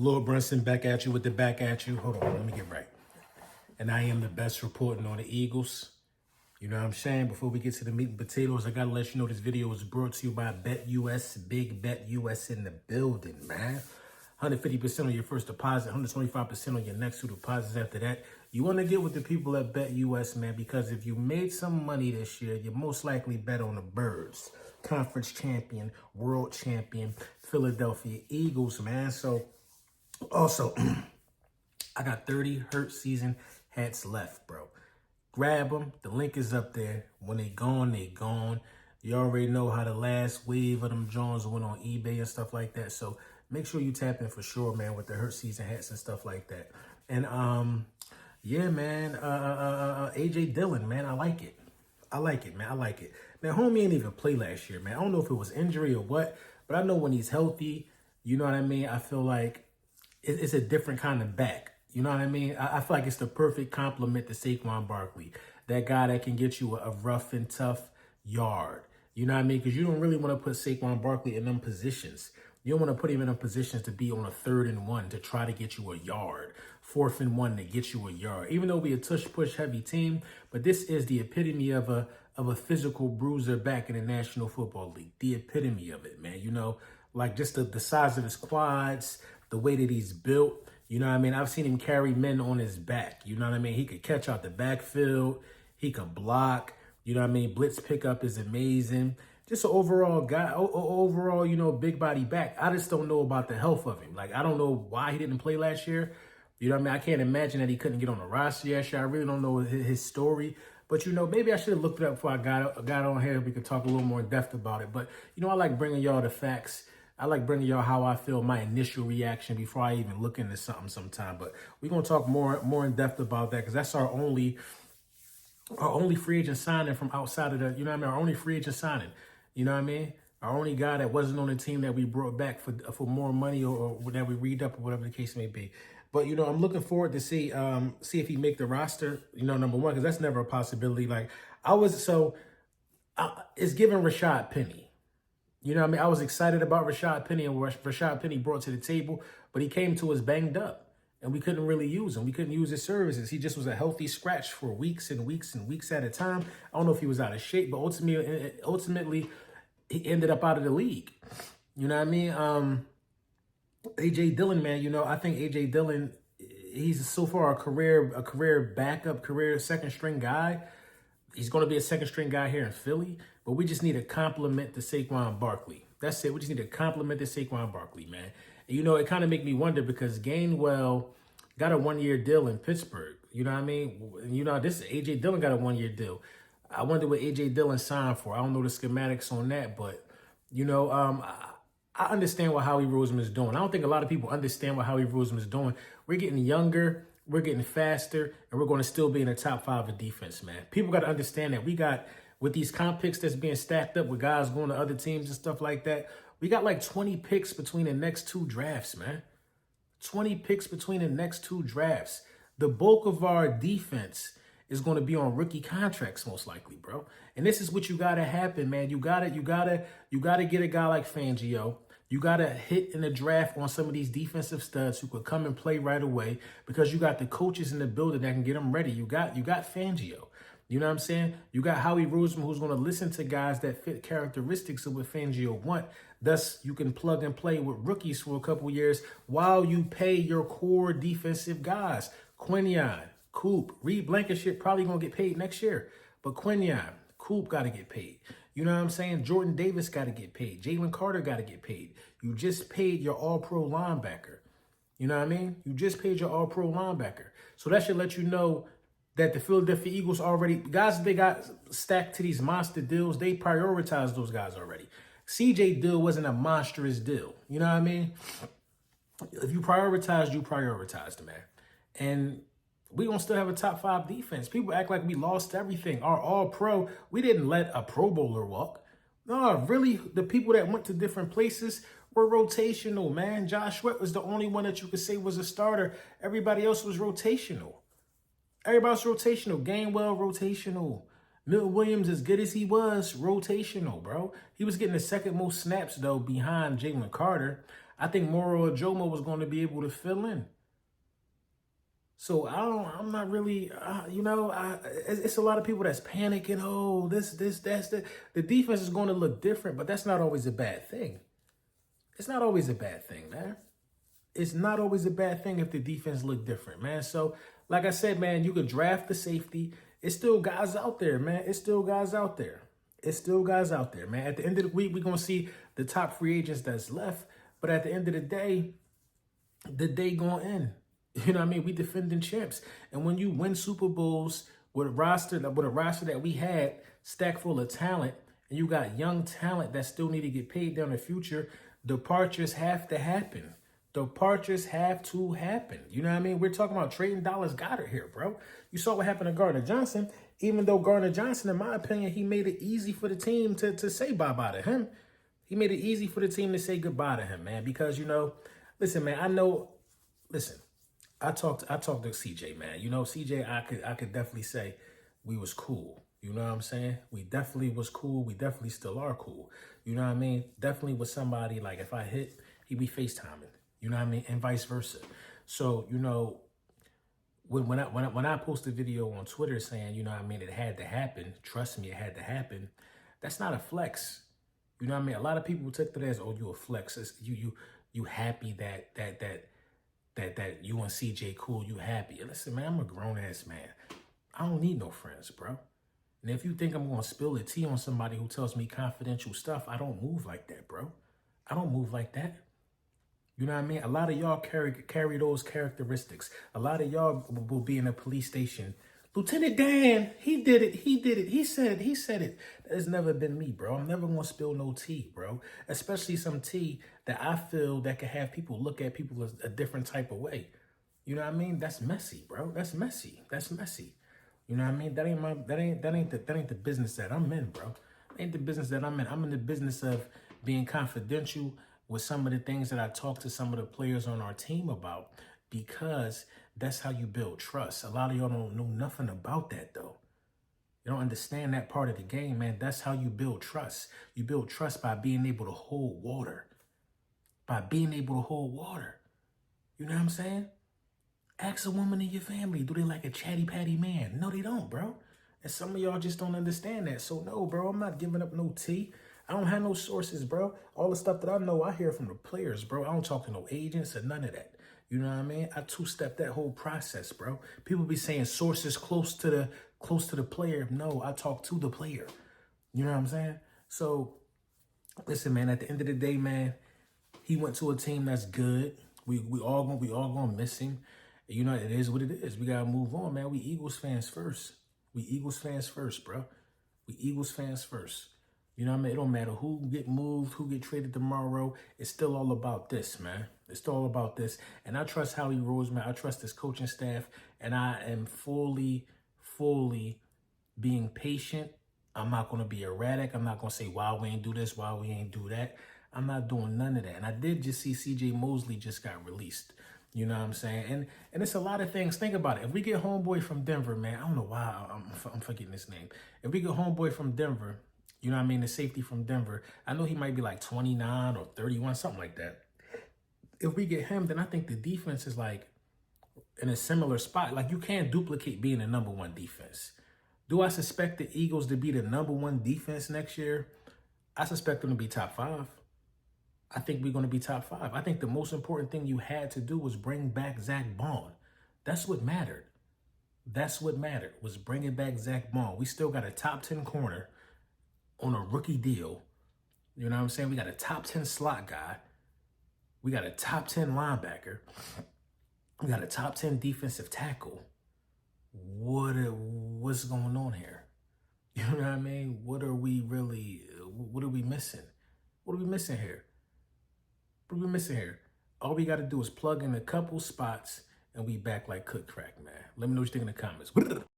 Lord Brunson back at you with the back at you. Hold on, let me get right. And I am the best reporting on the Eagles. You know what I'm saying? Before we get to the meat and potatoes, I got to let you know this video is brought to you by BetUS. Big BetUS in the building, man. 150% on your first deposit, 125% on your next two deposits after that. You want to get with the people at BetUS, man, because if you made some money this year, you most likely bet on the Birds. Conference champion, world champion, Philadelphia Eagles, man. So, also, I got 30 Hurt season hats left, bro. Grab them. The link is up there. When they gone, they gone. You already know how the last wave of them Jones went on eBay and stuff like that. So make sure you tap in for sure, man, with the Hurt season hats and stuff like that. And yeah, man, AJ Dillion, man, I like it. I like it, man. I like it. Now, homie ain't even play last year, man. I don't know if it was injury or what, but I know when he's healthy, you know what I mean? I feel like it's a different kind of back. You know what I mean? I feel like it's the perfect complement to Saquon Barkley. That guy that can get you a rough and tough yard. You know what I mean? Because you don't really want to put Saquon Barkley in them positions. You don't want to put him in them positions to be on a 3rd and 1 to try to get you a yard. 4th and 1 to get you a yard. Even though we a tush-push heavy team, but this is the epitome of a physical bruiser back in the National Football League. The epitome of it, man. You know, like just the size of his quads, the way that he's built. You know what I mean? I've seen him carry men on his back. You know what I mean? He could catch out the backfield. He could block. You know what I mean? Blitz pickup is amazing. Just an overall guy, overall, you know, big body back. I just don't know about the health of him. Like, I don't know why he didn't play last year. You know what I mean? I can't imagine that he couldn't get on the roster last year. I really don't know his story. But, you know, maybe I should have looked it up before I got on here. We could talk a little more in depth about it. But, you know, I like bringing y'all the facts. I like bringing y'all how I feel, my initial reaction before I even look into something sometime. But we're going to talk more in depth about that because that's our only free agent signing from outside of the, you know what I mean? Our only free agent signing. You know what I mean? Our only guy that wasn't on the team that we brought back for more money or that we read up or whatever the case may be. But, you know, I'm looking forward to see if he make the roster, you know, number one, because that's never a possibility. Like, it's giving Rashad Penny. You know what I mean? I was excited about Rashad Penny and what Rashad Penny brought to the table, but he came to us banged up, and we couldn't really use him. We couldn't use his services. He just was a healthy scratch for weeks and weeks and weeks at a time. I don't know if he was out of shape, but ultimately he ended up out of the league. You know what I mean? AJ Dillion, man, you know, I think AJ Dillion, he's so far a career backup, career second string guy. He's going to be a second string guy here in Philly, but we just need a compliment to Saquon Barkley. That's it. We just need a compliment to Saquon Barkley, man. And, you know, it kind of make me wonder because Gainwell got a 1-year deal in Pittsburgh. You know what I mean? You know, AJ Dillion got a 1-year deal. I wonder what AJ Dillion signed for. I don't know the schematics on that, but, you know, I understand what Howie Roseman is doing. I don't think a lot of people understand what Howie Roseman is doing. We're getting younger. We're getting faster, and we're going to still be in the top 5 of defense, man. People got to understand that we got, with these comp picks that's being stacked up with guys going to other teams and stuff like that, we got like 20 picks between the next 2 drafts, man. 20 picks between the next 2 drafts. The bulk of our defense is going to be on rookie contracts, most likely, bro. And this is what you got to happen, man. You got to get a guy like Fangio. You got to hit in the draft on some of these defensive studs who could come and play right away because you got the coaches in the building that can get them ready. You got Fangio. You know what I'm saying? You got Howie Roseman who's going to listen to guys that fit characteristics of what Fangio want. Thus, you can plug and play with rookies for a couple years while you pay your core defensive guys. Quinion, Coop, Reed Blankenship probably going to get paid next year. But Quinion, Coop got to get paid. You know what I'm saying? Jordan Davis got to get paid. Jalen Carter got to get paid. You just paid your all-pro linebacker. You know what I mean? You just paid your all-pro linebacker. So that should let you know that the Philadelphia Eagles already, guys they got stacked to these monster deals, they prioritized those guys already. CJ deal wasn't a monstrous deal. You know what I mean? If you prioritized, man. And we gonna still have a top 5 defense. People act like we lost everything. Our all-pro, we didn't let a Pro Bowler walk. No, really, the people that went to different places were rotational, man. Josh Sweat was the only one that you could say was a starter. Everybody else was rotational. Gainwell, rotational. Milton Williams, as good as he was, rotational, bro. He was getting the second most snaps, though, behind Jalen Carter. I think Moro Ajomo was going to be able to fill in. So I'm not really, it's a lot of people that's panicking. Oh, that's that. The defense is going to look different, but that's not always a bad thing. It's not always a bad thing, man. It's not always a bad thing if the defense look different, man. So, like I said, man, you could draft the safety. It's still guys out there, man. It's still guys out there. It's still guys out there, man. At the end of the week, we're going to see the top free agents that's left. But at the end of the day going to end. You know what I mean? We defending champs. And when you win Super Bowls with a roster that we had stacked full of talent, and you got young talent that still need to get paid down the future, departures have to happen. Departures have to happen. You know what I mean? We're talking about trading Dallas Goedert here, bro. You saw what happened to Gardner Johnson. Even though Gardner Johnson, in my opinion, he made it easy for the team to say bye-bye to him. He made it easy for the team to say goodbye to him, man. Because, listen, man, I talked to CJ, man. CJ, I could definitely say we was cool. You know what I'm saying? We definitely was cool. We definitely still are cool. You know what I mean? Definitely with somebody, like, if I hit, he'd be FaceTiming. You know what I mean? And vice versa. So, when I post a video on Twitter saying, you know what I mean, it had to happen, trust me, it had to happen, that's not a flex. You know what I mean? A lot of people took that as, oh, you a flex. It's, you happy that you and CJ cool, you happy. And listen, man, I'm a grown-ass man. I don't need no friends, bro. And if you think I'm going to spill the tea on somebody who tells me confidential stuff, I don't move like that, bro. I don't move like that. You know what I mean? A lot of y'all carry those characteristics. A lot of y'all will be in a police station. Lieutenant Dan, he did it. He said it. That has never been me, bro. I'm never going to spill no tea, bro. Especially some tea that I feel that can have people look at people a different type of way. You know what I mean? That's messy, bro. That's messy. You know what I mean? That ain't the business that I'm in, bro. That ain't the business that I'm in. I'm in the business of being confidential with some of the things that I talk to some of the players on our team about, because that's how you build trust. A lot of y'all don't know nothing about that, though. You don't understand that part of the game, man. That's how you build trust. You build trust by being able to hold water. You know what I'm saying? Ask a woman in your family, do they like a chatty patty man? No, they don't, bro. And some of y'all just don't understand that. So no, bro, I'm not giving up no tea. I don't have no sources, bro. All the stuff that I know, I hear from the players, bro. I don't talk to no agents or none of that. You know what I mean? I two-step that whole process, bro. People be saying sources close to the player. No, I talk to the player. You know what I'm saying? So, listen, man, at the end of the day, man, he went to a team that's good. We all gonna miss him. You know, it is what it is. We gotta move on, man. We Eagles fans first. We Eagles fans first, bro. We Eagles fans first. You know what I mean? It don't matter who get moved, who get traded tomorrow. It's still all about this, man. It's still all about this. And I trust Howie Roseman. I trust his coaching staff. And I am fully being patient. I'm not going to be erratic. I'm not going to say, why we ain't do this, why we ain't do that. I'm not doing none of that. And I did just see C.J. Mosley just got released. You know what I'm saying? And it's a lot of things. Think about it. If we get homeboy from Denver, man, I don't know why I'm forgetting his name. If we get homeboy from Denver, you know what I mean, the safety from Denver, I know he might be like 29 or 31, something like that. If we get him, then I think the defense is like in a similar spot. Like, you can't duplicate being the number one defense. Do I suspect the Eagles to be the number one defense next year? I suspect them to be top 5. I think we're going to be top 5. I think the most important thing you had to do was bring back Zach Bond. That's what mattered. Was bringing back Zach Bond. We still got a top 10 corner on a rookie deal. You know what I'm saying? We got a top 10 slot guy. We got a top 10 linebacker. We got a top 10 defensive tackle. What's going on here? You know what I mean? What are we missing? What are we missing here? All we got to do is plug in a couple spots and we back like cook crack, man. Let me know what you think in the comments.